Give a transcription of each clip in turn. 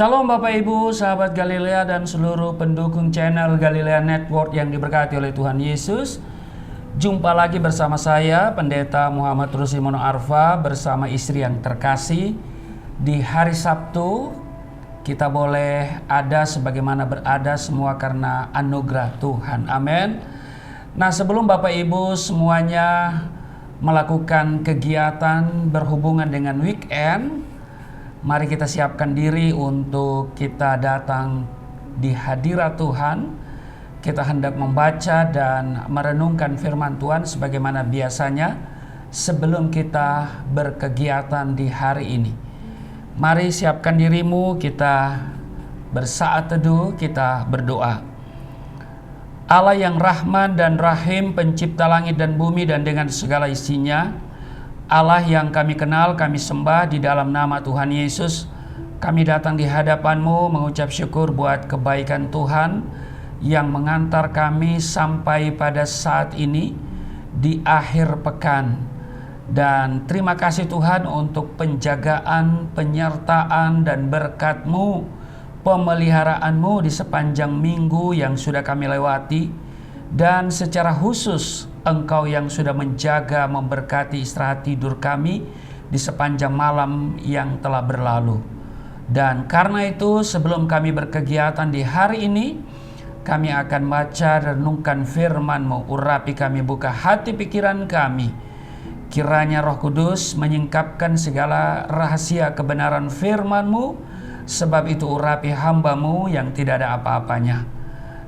Shalom Bapak Ibu, sahabat Galilea dan seluruh pendukung channel Galilea Network yang diberkati oleh Tuhan Yesus. Jumpa lagi bersama saya, Pendeta Muhammad Rusimono Arfa, bersama istri yang terkasih. Di hari Sabtu, kita boleh ada sebagaimana berada semua karena anugerah Tuhan. Amin. Nah, sebelum Bapak Ibu semuanya melakukan kegiatan berhubungan dengan weekend, mari kita siapkan diri untuk kita datang di hadirat Tuhan. Kita hendak membaca dan merenungkan firman Tuhan sebagaimana biasanya sebelum kita berkegiatan di hari ini. Mari siapkan dirimu, kita bersaat teduh, kita berdoa. Allah yang Rahman dan Rahim, pencipta langit dan bumi dan dengan segala isinya, Allah yang kami kenal, kami sembah di dalam nama Tuhan Yesus. Kami datang di hadapan-Mu mengucap syukur buat kebaikan Tuhan yang mengantar kami sampai pada saat ini di akhir pekan. Dan terima kasih Tuhan untuk penjagaan, penyertaan dan berkat-Mu, pemeliharaanmu di sepanjang minggu yang sudah kami lewati. Dan secara khusus Engkau yang sudah menjaga, memberkati istirahat tidur kami di sepanjang malam yang telah berlalu. Dan karena itu sebelum kami berkegiatan di hari ini, kami akan baca dan renungkan firman-Mu. Urapi kami, buka hati pikiran kami. Kiranya Roh Kudus menyingkapkan segala rahasia kebenaran firman-Mu. Sebab itu urapi hamba-Mu yang tidak ada apa-apanya.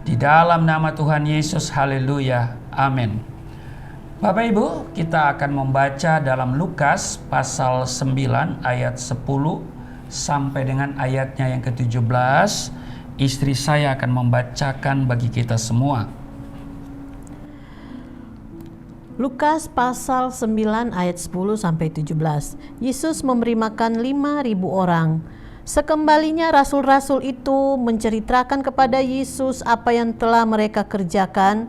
Di dalam nama Tuhan Yesus, haleluya, amin. Bapak Ibu, kita akan membaca dalam Lukas pasal 9 ayat 10 sampai dengan ayatnya yang ke-17. Istri saya akan membacakan bagi kita semua. Lukas pasal 9 ayat 10 sampai 17. Yesus memberi makan 5.000 orang. Sekembalinya rasul-rasul itu menceritakan kepada Yesus apa yang telah mereka kerjakan.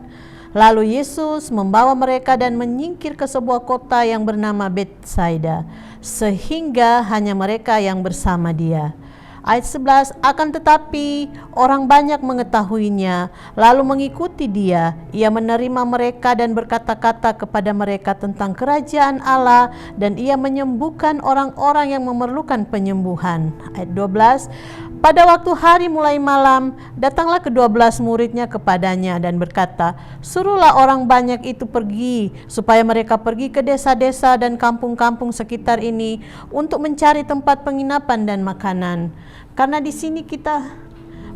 Lalu Yesus membawa mereka dan menyingkir ke sebuah kota yang bernama Betsaida, sehingga hanya mereka yang bersama Dia. Ayat 11, akan tetapi orang banyak mengetahuinya, lalu mengikuti Dia. Ia menerima mereka dan berkata-kata kepada mereka tentang kerajaan Allah, dan Ia menyembuhkan orang-orang yang memerlukan penyembuhan. Ayat 12, pada waktu hari mulai malam, datanglah ke-12 muridnya kepadanya dan berkata, suruhlah orang banyak itu pergi, supaya mereka pergi ke desa-desa dan kampung-kampung sekitar ini untuk mencari tempat penginapan dan makanan. Karena di sini kita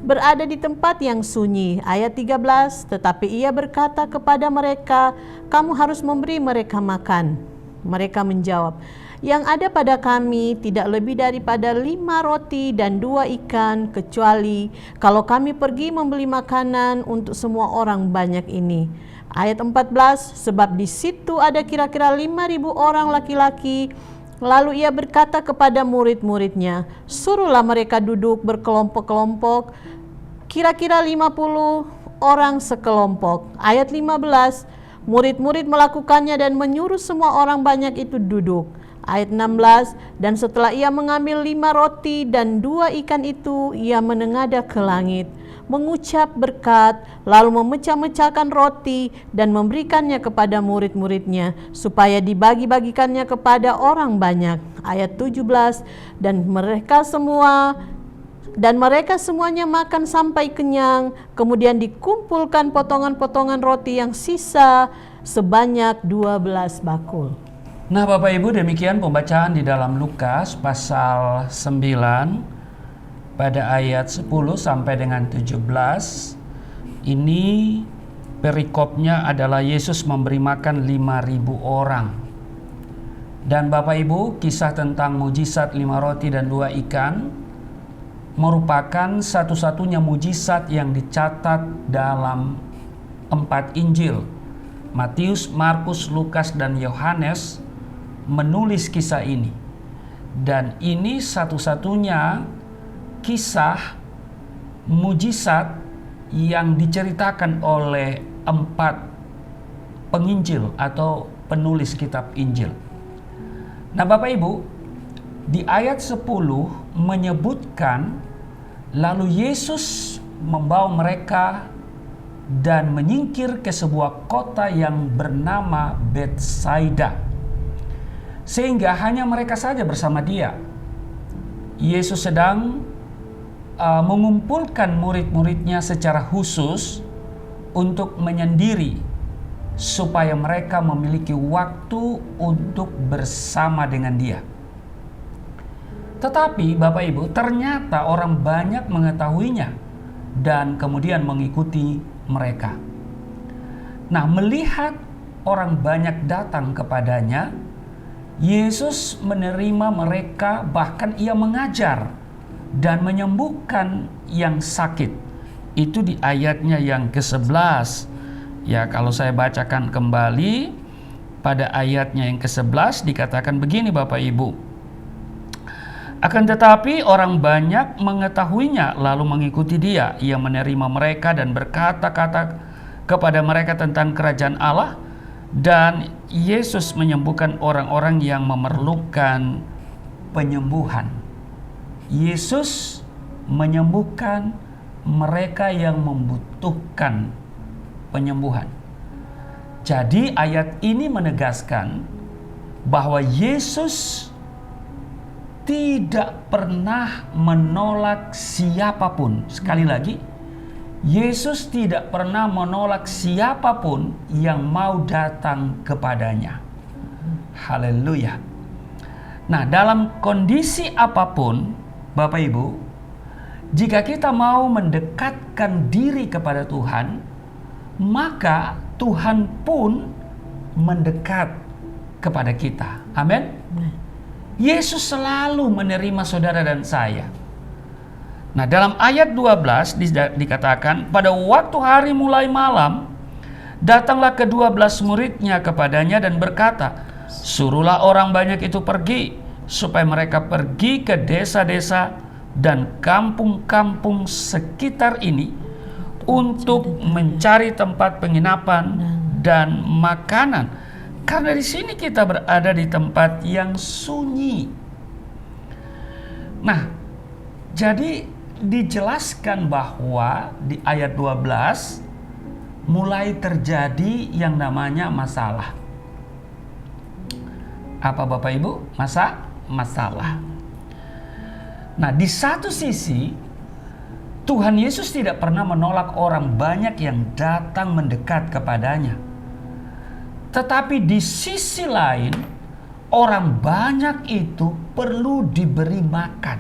berada di tempat yang sunyi. Ayat 13, tetapi ia berkata kepada mereka, kamu harus memberi mereka makan. Mereka menjawab, yang ada pada kami tidak lebih daripada 5 roti dan 2 ikan, kecuali kalau kami pergi membeli makanan untuk semua orang banyak ini. Ayat 14, sebab di situ ada kira-kira 5.000 orang laki-laki. Lalu ia berkata kepada murid-muridnya, suruhlah mereka duduk berkelompok-kelompok, kira-kira 50 orang sekelompok. Ayat 15, murid-murid melakukannya dan menyuruh semua orang banyak itu duduk. Ayat 16, dan setelah ia mengambil 5 roti dan 2 ikan itu, ia menengadah ke langit, mengucap berkat, lalu memecah-mecahkan roti dan memberikannya kepada murid-muridnya, supaya dibagi-bagikannya kepada orang banyak. Ayat 17, dan mereka semuanya makan sampai kenyang, kemudian dikumpulkan potongan-potongan roti yang sisa sebanyak 12 bakul. Nah Bapak Ibu, demikian pembacaan di dalam Lukas pasal 9 pada ayat 10 sampai dengan 17. Ini perikopnya adalah Yesus memberi makan 5.000 orang. Dan Bapak Ibu, kisah tentang mujizat 5 roti dan 2 ikan merupakan satu-satunya mujizat yang dicatat dalam 4 Injil. Matius, Markus, Lukas, dan Yohanes menulis kisah ini. Dan ini satu-satunya kisah mujizat yang diceritakan oleh 4 penginjil atau penulis kitab Injil. Nah Bapak Ibu, di ayat 10 menyebutkan Lalu Yesus membawa mereka dan menyingkir ke sebuah kota yang bernama Betsaida, sehingga hanya mereka saja bersama dia. Yesus sedang mengumpulkan murid-muridnya secara khusus untuk menyendiri, supaya mereka memiliki waktu untuk bersama dengan dia. Tetapi Bapak Ibu, ternyata orang banyak mengetahuinya dan kemudian mengikuti mereka. Nah, melihat orang banyak datang kepadanya, Yesus menerima mereka, bahkan ia mengajar dan menyembuhkan yang sakit. Itu di ayatnya yang ke-11. Ya, kalau saya bacakan kembali pada ayatnya yang ke-11 dikatakan begini Bapak Ibu. Akan tetapi orang banyak mengetahuinya lalu mengikuti dia. Ia menerima mereka dan berkata-kata kepada mereka tentang kerajaan Allah, dan Yesus menyembuhkan orang-orang yang memerlukan penyembuhan. Yesus menyembuhkan mereka yang membutuhkan penyembuhan. Jadi ayat ini menegaskan bahwa Yesus tidak pernah menolak siapapun. Sekali lagi, Yesus tidak pernah menolak siapapun yang mau datang kepadanya. Haleluya. Nah, dalam kondisi apapun, Bapak Ibu, jika kita mau mendekatkan diri kepada Tuhan, maka Tuhan pun mendekat kepada kita. Amin. Yesus selalu menerima saudara dan saya. Nah, dalam ayat 12 dikatakan, pada waktu hari mulai malam, datanglah ke-12 muridnya kepadanya dan berkata, suruhlah orang banyak itu pergi, supaya mereka pergi ke desa-desa dan kampung-kampung sekitar ini untuk mencari tempat penginapan dan makanan. Karena di sini kita berada di tempat yang sunyi. Nah, jadi dijelaskan bahwa di ayat 12 mulai terjadi yang namanya masalah. Apa Bapak Ibu? Masalah. Nah, di satu sisi Tuhan Yesus tidak pernah menolak orang banyak yang datang mendekat kepadanya. Tetapi di sisi lain, orang banyak itu perlu diberi makan.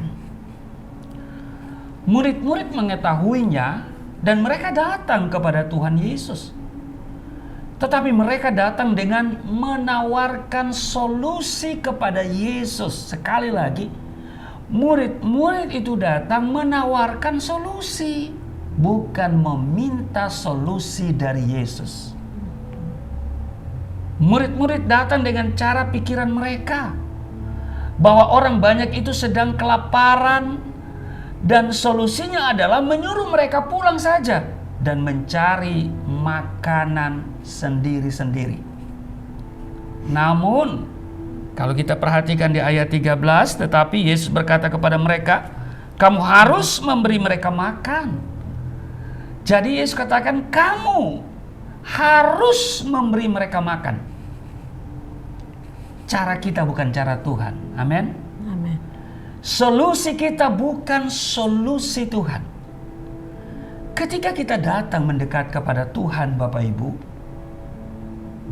Murid-murid mengetahuinya dan mereka datang kepada Tuhan Yesus. Tetapi mereka datang dengan menawarkan solusi kepada Yesus. Sekali lagi, murid-murid itu datang menawarkan solusi, bukan meminta solusi dari Yesus. Murid-murid datang dengan cara pikiran mereka, bahwa orang banyak itu sedang kelaparan, dan solusinya adalah menyuruh mereka pulang saja dan mencari makanan sendiri-sendiri. Namun, kalau kita perhatikan di ayat 13, tetapi Yesus berkata kepada mereka, kamu harus memberi mereka makan. Jadi Yesus katakan, kamu harus memberi mereka makan. Cara kita bukan cara Tuhan. Amin. Amin. Solusi kita bukan solusi Tuhan. Ketika kita datang mendekat kepada Tuhan, Bapak Ibu,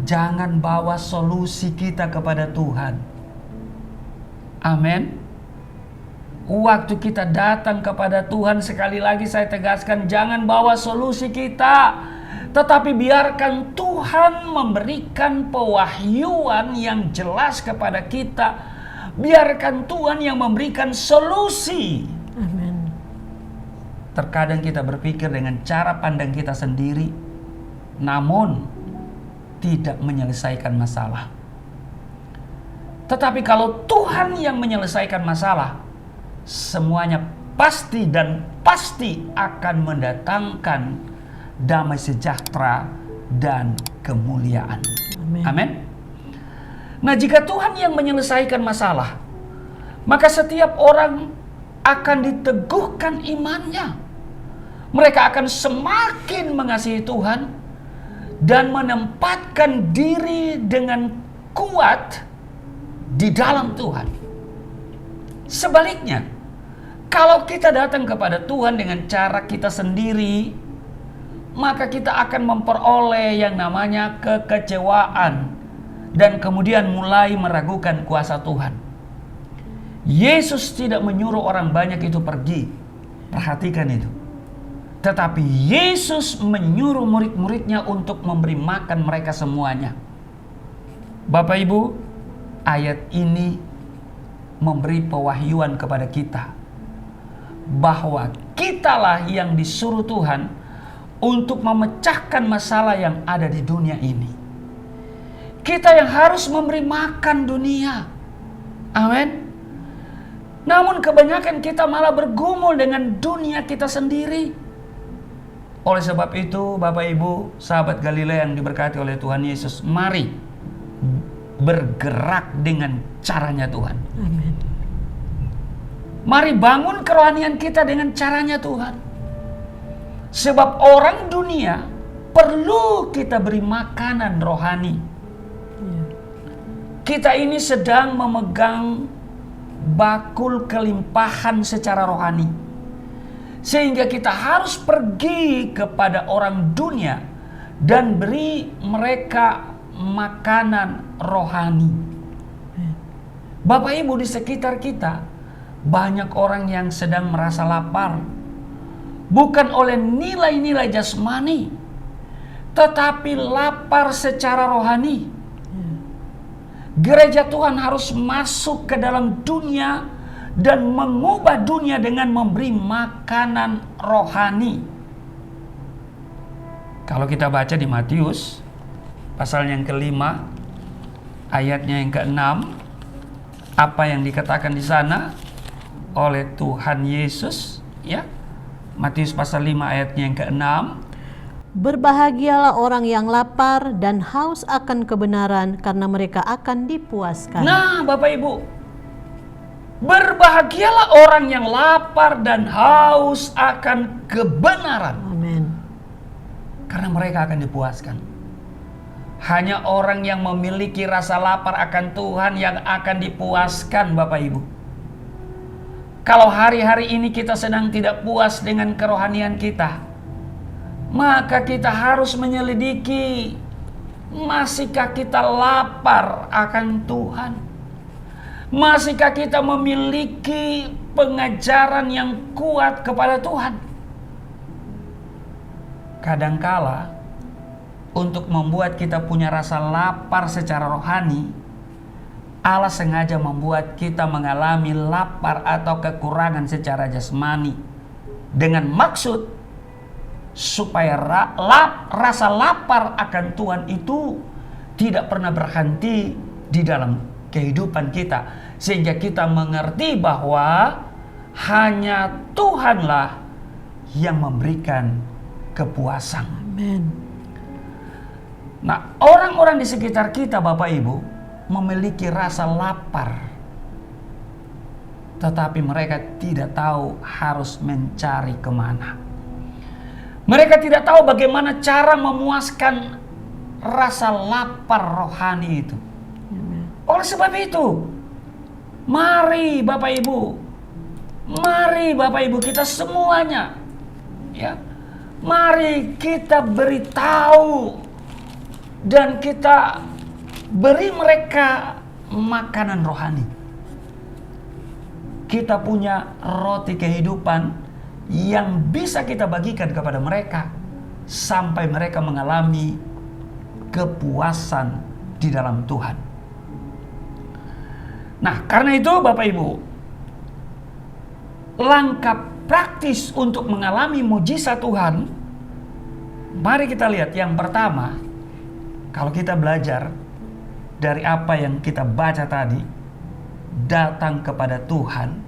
jangan bawa solusi kita kepada Tuhan. Amin. Waktu kita datang kepada Tuhan, sekali lagi saya tegaskan, jangan bawa solusi kita, tetapi biarkan Tuhan memberikan pewahyuan yang jelas kepada kita. Biarkan Tuhan yang memberikan solusi. Amin. Terkadang kita berpikir dengan cara pandang kita sendiri, namun tidak menyelesaikan masalah. Tetapi kalau Tuhan yang menyelesaikan masalah, semuanya pasti dan pasti akan mendatangkan damai sejahtera dan kemuliaan. Amin. Nah, jika Tuhan yang menyelesaikan masalah, maka setiap orang akan diteguhkan imannya. Mereka akan semakin mengasihi Tuhan dan menempatkan diri dengan kuat di dalam Tuhan. Sebaliknya, kalau kita datang kepada Tuhan dengan cara kita sendiri, maka kita akan memperoleh yang namanya kekecewaan dan kemudian mulai meragukan kuasa Tuhan. Yesus tidak menyuruh orang banyak itu pergi. Perhatikan itu. Tetapi Yesus menyuruh murid-muridnya untuk memberi makan mereka semuanya. Bapak Ibu, ayat ini memberi pewahyuan kepada kita bahwa kitalah yang disuruh Tuhan untuk memecahkan masalah yang ada di dunia ini. Kita yang harus memberi makan dunia. Amin. Namun kebanyakan kita malah bergumul dengan dunia kita sendiri. Oleh sebab itu, Bapak Ibu, sahabat Galilea yang diberkati oleh Tuhan Yesus, mari bergerak dengan caranya Tuhan. Amin. Mari bangun kerohanian kita dengan caranya Tuhan. Sebab orang dunia perlu kita beri makanan rohani. Kita ini sedang memegang bakul kelimpahan secara rohani. Sehingga kita harus pergi kepada orang dunia dan beri mereka makanan rohani. Bapak Ibu, di sekitar kita banyak orang yang sedang merasa lapar. Bukan oleh nilai-nilai jasmani, tetapi lapar secara rohani. Gereja Tuhan harus masuk ke dalam dunia dan mengubah dunia dengan memberi makanan rohani. Kalau kita baca di Matius pasal yang ke-5 ayatnya yang ke-6, apa yang dikatakan di sana oleh Tuhan Yesus, ya. Matius pasal 5 ayatnya yang ke-6. Berbahagialah orang yang lapar dan haus akan kebenaran, karena mereka akan dipuaskan. Nah, Bapak Ibu, berbahagialah orang yang lapar dan haus akan kebenaran. Amin. Karena mereka akan dipuaskan. Hanya orang yang memiliki rasa lapar akan Tuhan yang akan dipuaskan, Bapak Ibu. Kalau hari-hari ini kita sedang tidak puas dengan kerohanian kita, maka kita harus menyelidiki, masihkah kita lapar akan Tuhan? Masihkah kita memiliki pengajaran yang kuat kepada Tuhan? Kadangkala untuk membuat kita punya rasa lapar secara rohani, Allah sengaja membuat kita mengalami lapar atau kekurangan secara jasmani dengan maksud supaya rasa lapar akan Tuhan itu tidak pernah berhenti di dalam kehidupan kita, sehingga kita mengerti bahwa hanya Tuhanlah yang memberikan kepuasan. Amin. Nah, orang-orang di sekitar kita, Bapak Ibu, memiliki rasa lapar, tetapi mereka tidak tahu harus mencari kemana. Mereka tidak tahu bagaimana cara memuaskan rasa lapar rohani itu. Oleh sebab itu, mari Bapak Ibu kita semuanya, ya, mari kita beritahu dan kita beri mereka makanan rohani. Kita punya roti kehidupan yang bisa kita bagikan kepada mereka sampai mereka mengalami kepuasan di dalam Tuhan. Nah, karena itu Bapak Ibu, langkah praktis untuk mengalami mujizat Tuhan, mari kita lihat yang pertama, kalau kita belajar dari apa yang kita baca tadi, datang kepada Tuhan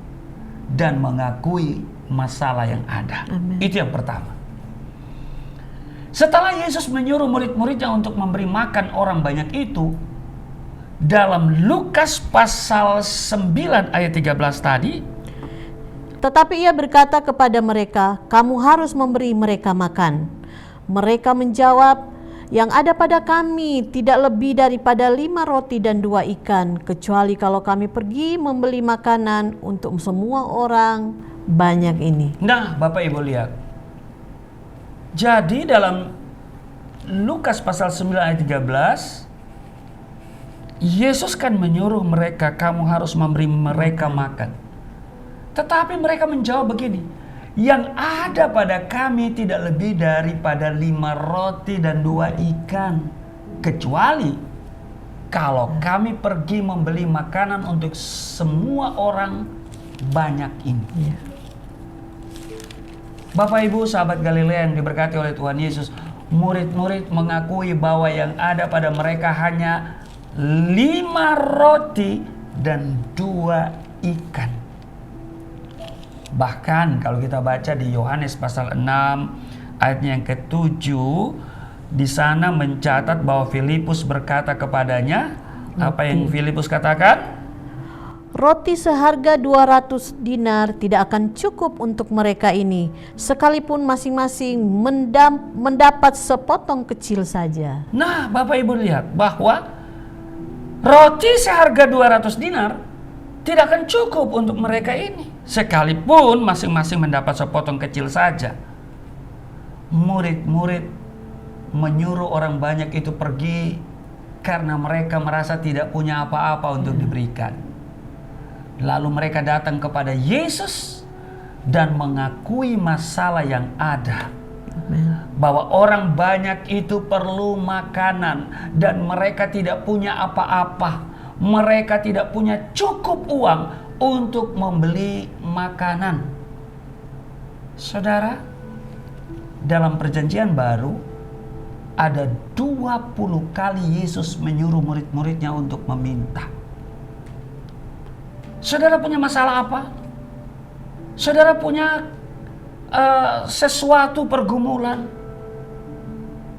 dan mengakui masalah yang ada. Amen. Itu yang pertama. Setelah Yesus menyuruh murid-muridnya untuk memberi makan orang banyak itu, dalam Lukas pasal 9 ayat 13 tadi, Tetapi ia berkata kepada mereka, "Kamu harus memberi mereka makan." Mereka menjawab, "Yang ada pada kami tidak lebih daripada 5 roti dan 2 ikan, kecuali kalau kami pergi membeli makanan untuk semua orang banyak ini." Nah, Bapak Ibu lihat. Jadi dalam Lukas pasal 9 ayat 13, Yesus kan menyuruh mereka, kamu harus memberi mereka makan. Tetapi mereka menjawab begini, yang ada pada kami tidak lebih daripada 5 roti dan 2 ikan, kecuali kalau kami pergi membeli makanan untuk semua orang banyak ini. Bapak Ibu sahabat Galilea yang diberkati oleh Tuhan Yesus, murid-murid mengakui bahwa yang ada pada mereka hanya 5 roti dan 2 ikan. Bahkan kalau kita baca di Yohanes pasal 6 ayatnya yang ke-7, di sana mencatat bahwa Filipus berkata kepadanya, apa yang Filipus katakan? Roti seharga 200 dinar tidak akan cukup untuk mereka ini, sekalipun masing-masing mendapat sepotong kecil saja. Nah, Bapak Ibu lihat bahwa roti seharga 200 dinar tidak akan cukup untuk mereka ini, sekalipun masing-masing mendapat sepotong kecil saja. Murid-murid menyuruh orang banyak itu pergi karena mereka merasa tidak punya apa-apa untuk diberikan. Lalu mereka datang kepada Yesus dan mengakui masalah yang ada. Bahwa orang banyak itu perlu makanan dan mereka tidak punya apa-apa. Mereka tidak punya cukup uang untuk membeli makanan. Saudara, dalam perjanjian baru ada 20 kali Yesus menyuruh murid-muridnya untuk meminta. Saudara punya masalah apa? Saudara punya sesuatu pergumulan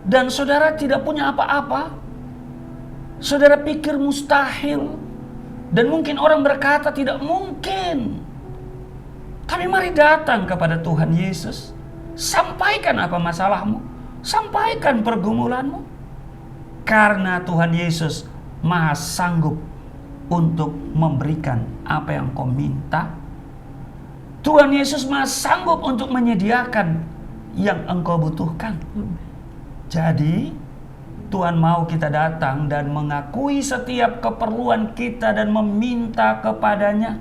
dan saudara tidak punya apa-apa? Saudara pikir mustahil dan mungkin orang berkata tidak mungkin. Tapi mari datang kepada Tuhan Yesus. Sampaikan apa masalahmu. Sampaikan pergumulanmu. Karena Tuhan Yesus Maha sanggup untuk memberikan apa yang kau minta. Tuhan Yesus Maha sanggup untuk menyediakan yang engkau butuhkan. Jadi Tuhan mau kita datang dan mengakui setiap keperluan kita dan meminta kepadanya.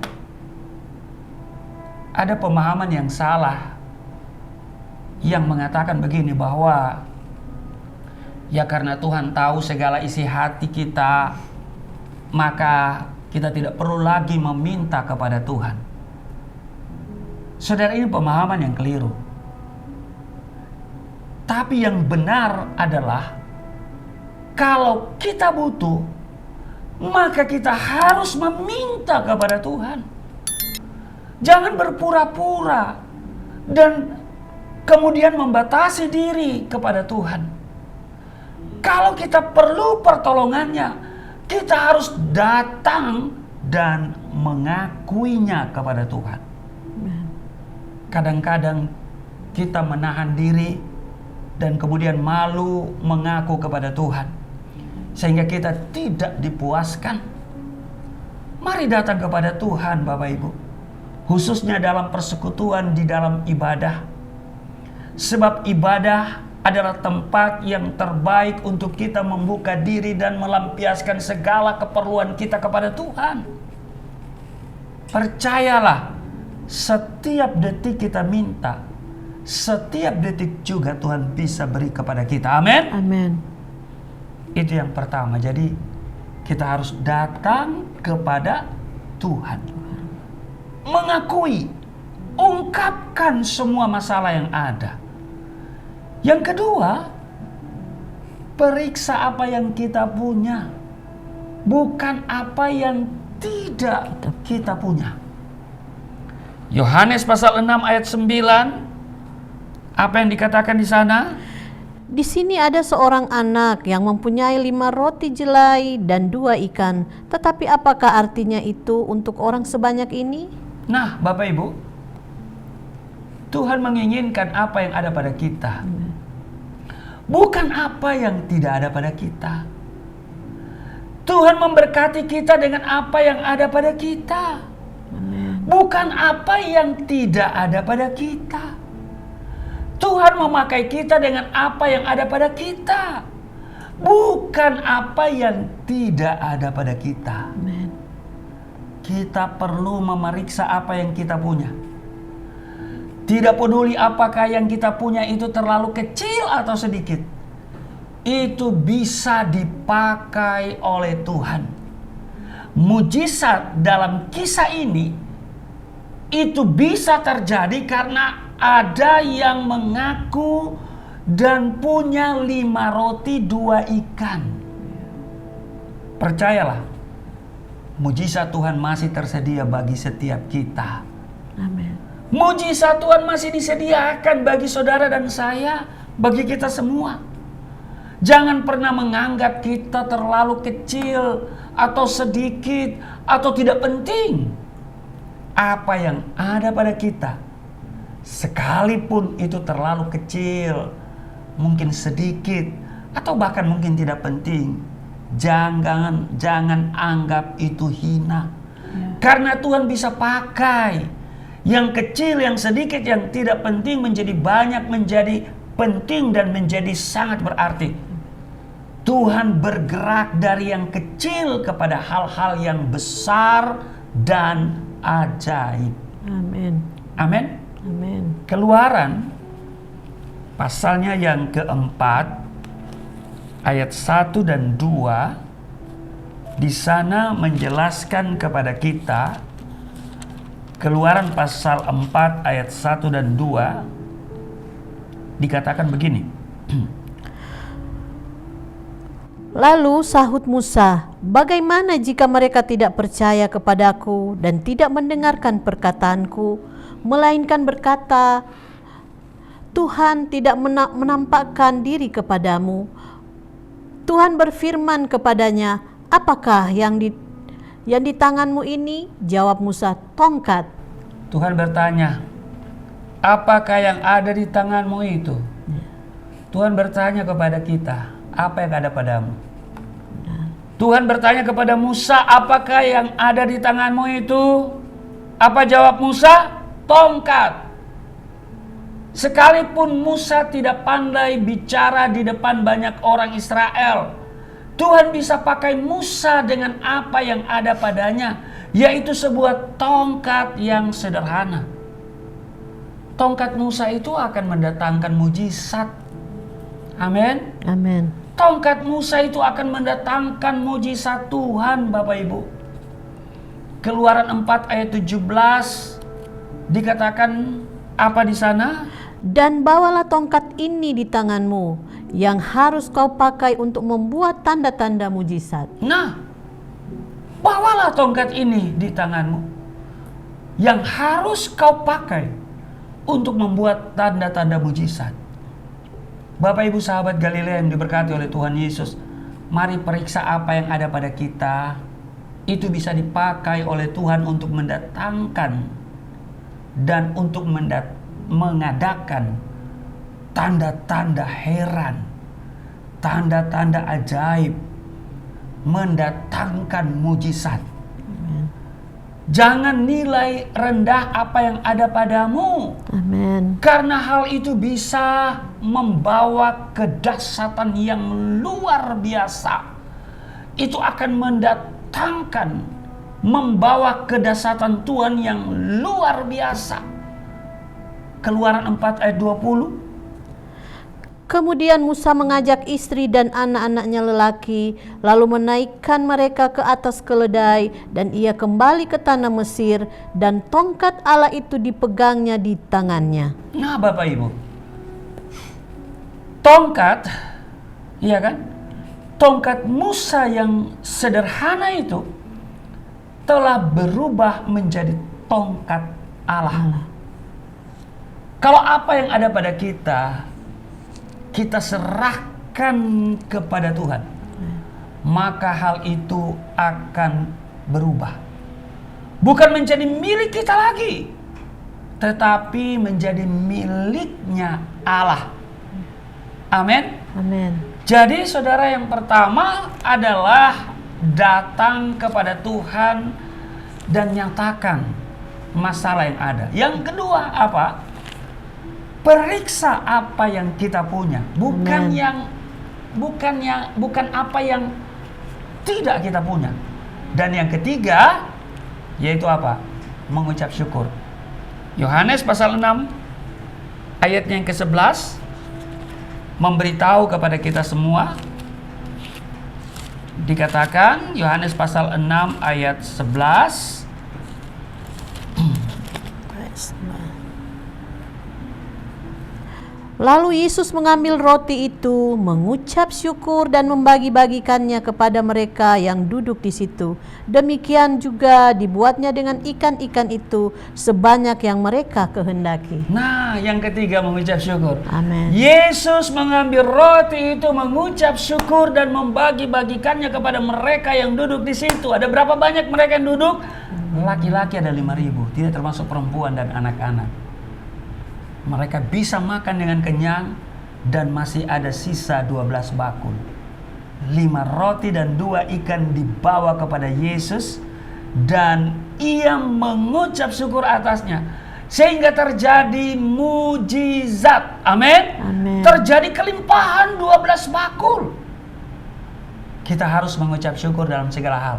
Ada pemahaman yang salah yang mengatakan begini, bahwa ya karena Tuhan tahu segala isi hati kita, maka kita tidak perlu lagi meminta kepada Tuhan. Saudara, ini pemahaman yang keliru. Tapi yang benar adalah kalau kita butuh, maka kita harus meminta kepada Tuhan. Jangan berpura-pura dan kemudian membatasi diri kepada Tuhan. Kalau kita perlu pertolongannya, kita harus datang dan mengakuinya kepada Tuhan. Kadang-kadang kita menahan diri dan kemudian malu mengaku kepada Tuhan, sehingga kita tidak dipuaskan. Mari datang kepada Tuhan Bapak Ibu, khususnya dalam persekutuan di dalam ibadah. Sebab ibadah adalah tempat yang terbaik untuk kita membuka diri dan melampiaskan segala keperluan kita kepada Tuhan. Percayalah, setiap detik kita minta, setiap detik juga Tuhan bisa beri kepada kita. Amin. Amin. Itu yang pertama. Jadi kita harus datang kepada Tuhan, mengakui, ungkapkan semua masalah yang ada. Yang kedua, periksa apa yang kita punya, bukan apa yang tidak kita punya. Yohanes pasal 6 ayat 9, apa yang dikatakan di sana? Di sini ada seorang anak yang mempunyai 5 roti jelai dan 2 ikan. Tetapi apakah artinya itu untuk orang sebanyak ini? Nah, Bapak Ibu, Tuhan menginginkan apa yang ada pada kita, bukan apa yang tidak ada pada kita. Tuhan memberkati kita dengan apa yang ada pada kita, bukan apa yang tidak ada pada kita. Tuhan memakai kita dengan apa yang ada pada kita, bukan apa yang tidak ada pada kita. Amen. Kita perlu memeriksa apa yang kita punya. Tidak peduli apakah yang kita punya itu terlalu kecil atau sedikit, itu bisa dipakai oleh Tuhan. Mujizat dalam kisah ini itu bisa terjadi karena ada yang mengaku dan punya 5 roti 2 ikan. Percayalah, mujizat Tuhan masih tersedia bagi setiap kita. Amin. Mujizat Tuhan masih disediakan bagi saudara dan saya, bagi kita semua. Jangan pernah menganggap kita terlalu kecil atau sedikit atau tidak penting. Apa yang ada pada kita, sekalipun itu terlalu kecil, mungkin sedikit, atau bahkan mungkin tidak penting, jangan anggap itu hina. Karena Tuhan bisa pakai yang kecil, yang sedikit, yang tidak penting menjadi banyak, menjadi penting dan menjadi sangat berarti. Tuhan bergerak dari yang kecil kepada hal-hal yang besar dan ajaib. Amin. Amin. Amin. Keluaran pasalnya yang keempat, ayat 1 dan 2, di sana menjelaskan kepada kita. Keluaran pasal 4 ayat 1 dan 2 dikatakan begini. Lalu sahut Musa, "Bagaimana jika mereka tidak percaya kepadaku dan tidak mendengarkan perkataanku, melainkan berkata, Tuhan tidak menampakkan diri kepadamu." Tuhan berfirman kepadanya, "Apakah yang di tanganmu ini?" Jawab Musa, "Tongkat." Tuhan bertanya, apakah yang ada di tanganmu itu? Tuhan bertanya kepada kita, apa yang ada padamu? Tuhan bertanya kepada Musa, apakah yang ada di tanganmu itu? Apa jawab Musa? Tongkat. Sekalipun Musa tidak pandai bicara di depan banyak orang Israel, Tuhan bisa pakai Musa dengan apa yang ada padanya, yaitu sebuah tongkat yang sederhana. Tongkat Musa itu akan mendatangkan mujizat. Amin. Amin. Tongkat Musa itu akan mendatangkan mujizat Tuhan, Bapak Ibu. Keluaran 4 ayat 17 dikatakan apa di sana? Dan bawalah tongkat ini di tanganmu, yang harus kau pakai untuk membuat tanda-tanda mujizat. Nah, bawalah tongkat ini di tanganmu, yang harus kau pakai untuk membuat tanda-tanda mujizat. Bapak Ibu sahabat Galilea yang diberkati oleh Tuhan Yesus, mari periksa apa yang ada pada kita. Itu bisa dipakai oleh Tuhan untuk mendatangkan dan untuk mengadakan tanda-tanda heran, tanda-tanda ajaib, mendatangkan mujizat. Jangan nilai rendah apa yang ada padamu. Amin. Karena hal itu bisa membawa kedahsyatan yang luar biasa. Itu akan mendatangkan, membawa kedahsyatan Tuhan yang luar biasa. Keluaran 4 ayat 20. Kemudian Musa mengajak istri dan anak-anaknya lelaki, lalu menaikkan mereka ke atas keledai, dan ia kembali ke tanah Mesir, dan tongkat Allah itu dipegangnya di tangannya. Nah Bapak Ibu, tongkat, iya kan? Tongkat Musa yang sederhana itu telah berubah menjadi tongkat Allah. Kalau apa yang ada pada kita serahkan kepada Tuhan, maka hal itu akan berubah. Bukan menjadi milik kita lagi, tetapi menjadi miliknya Allah. Amin. Amin. Jadi saudara, yang pertama adalah datang kepada Tuhan dan nyatakan masalah yang ada. Yang kedua apa? Periksa apa yang kita punya, bukan apa yang tidak kita punya. Dan yang ketiga yaitu apa? Mengucap syukur. Yohanes pasal 6 ayatnya yang ke-11 memberitahu kepada kita semua. Dikatakan Yohanes pasal 6 ayat 11, lalu Yesus mengambil roti itu, mengucap syukur dan membagi-bagikannya kepada mereka yang duduk di situ. Demikian juga dibuatnya dengan ikan-ikan itu sebanyak yang mereka kehendaki. Nah, yang ketiga mengucap syukur. Amin. Yesus mengambil roti itu, mengucap syukur dan membagi-bagikannya kepada mereka yang duduk di situ. Ada berapa banyak mereka yang duduk? Laki-laki ada 5.000, tidak termasuk perempuan dan anak-anak. Mereka bisa makan dengan kenyang dan masih ada sisa 12 bakul. 5 roti dan 2 ikan dibawa kepada Yesus dan ia mengucap syukur atasnya. Sehingga terjadi mujizat. Amin. Amin. Terjadi kelimpahan 12 bakul. Kita harus mengucap syukur dalam segala hal.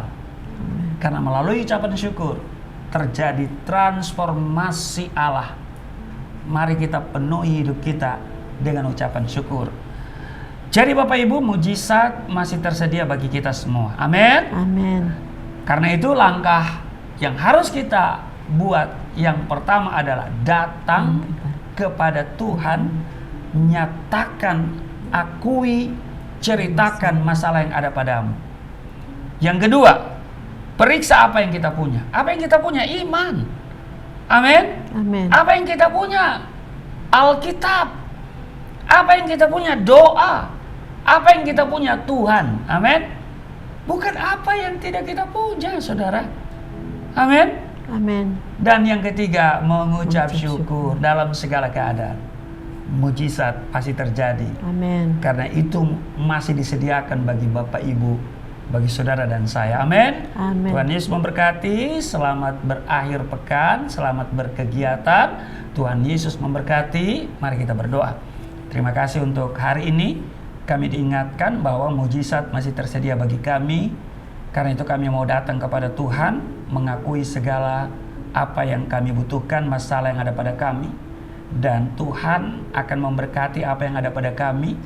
Karena melalui ucapan syukur terjadi transformasi Allah. Mari kita penuhi hidup kita dengan ucapan syukur. Jadi Bapak Ibu, mujizat masih tersedia bagi kita semua. Amin. Amin. Karena itu langkah yang harus kita buat yang pertama adalah datang kepada Tuhan, nyatakan, akui, ceritakan masalah yang ada padamu. Yang kedua, periksa apa yang kita punya. Apa yang kita punya? Iman. Amin. Amin. Apa yang kita punya? Alkitab. Apa yang kita punya? Doa. Apa yang kita punya? Tuhan. Amin. Bukan apa yang tidak kita punya, saudara. Amin. Amin. Dan yang ketiga, mengucap syukur dalam segala keadaan. Mujizat pasti terjadi. Amin. Karena itu masih disediakan bagi Bapak Ibu, bagi saudara dan saya. Amin. Amin. Tuhan Yesus memberkati. Selamat berakhir pekan, selamat berkegiatan. Tuhan Yesus memberkati. Mari kita berdoa. Terima kasih untuk hari ini. Kami diingatkan bahwa mujizat masih tersedia bagi kami. Karena itu kami mau datang kepada Tuhan, mengakui segala apa yang kami butuhkan, masalah yang ada pada kami. Dan Tuhan akan memberkati apa yang ada pada kami.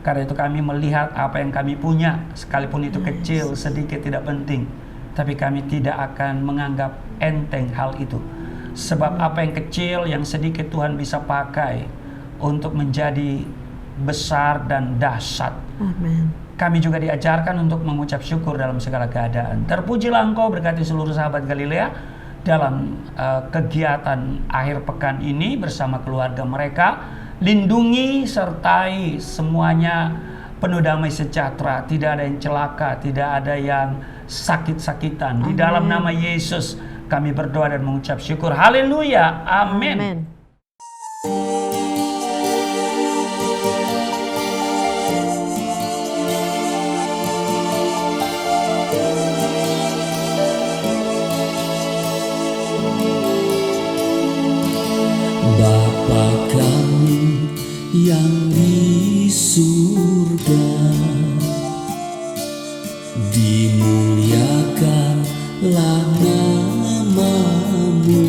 Karena itu kami melihat apa yang kami punya, sekalipun itu kecil, sedikit, tidak penting. Tapi kami tidak akan menganggap enteng hal itu. Sebab apa yang kecil, yang sedikit Tuhan bisa pakai untuk menjadi besar dan dahsyat. Amin. Kami juga diajarkan untuk mengucap syukur dalam segala keadaan. Terpujilah Engkau, berkati seluruh sahabat Galilea dalam kegiatan akhir pekan ini bersama keluarga mereka. Lindungi, sertai semuanya penuh damai sejahtera. Tidak ada yang celaka, tidak ada yang sakit-sakitan. Di dalam nama Yesus kami berdoa dan mengucap syukur. Haleluya. Amin. Amin. Bapa kami yang di surga, dimuliakanlah nama-Mu.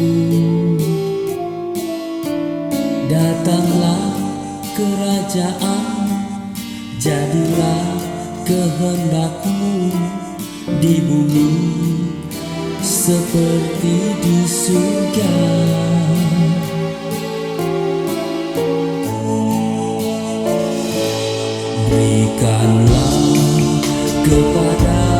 Datanglah kerajaan, jadilah kehendak-Mu di bumi seperti di surga. Berikanlah kepada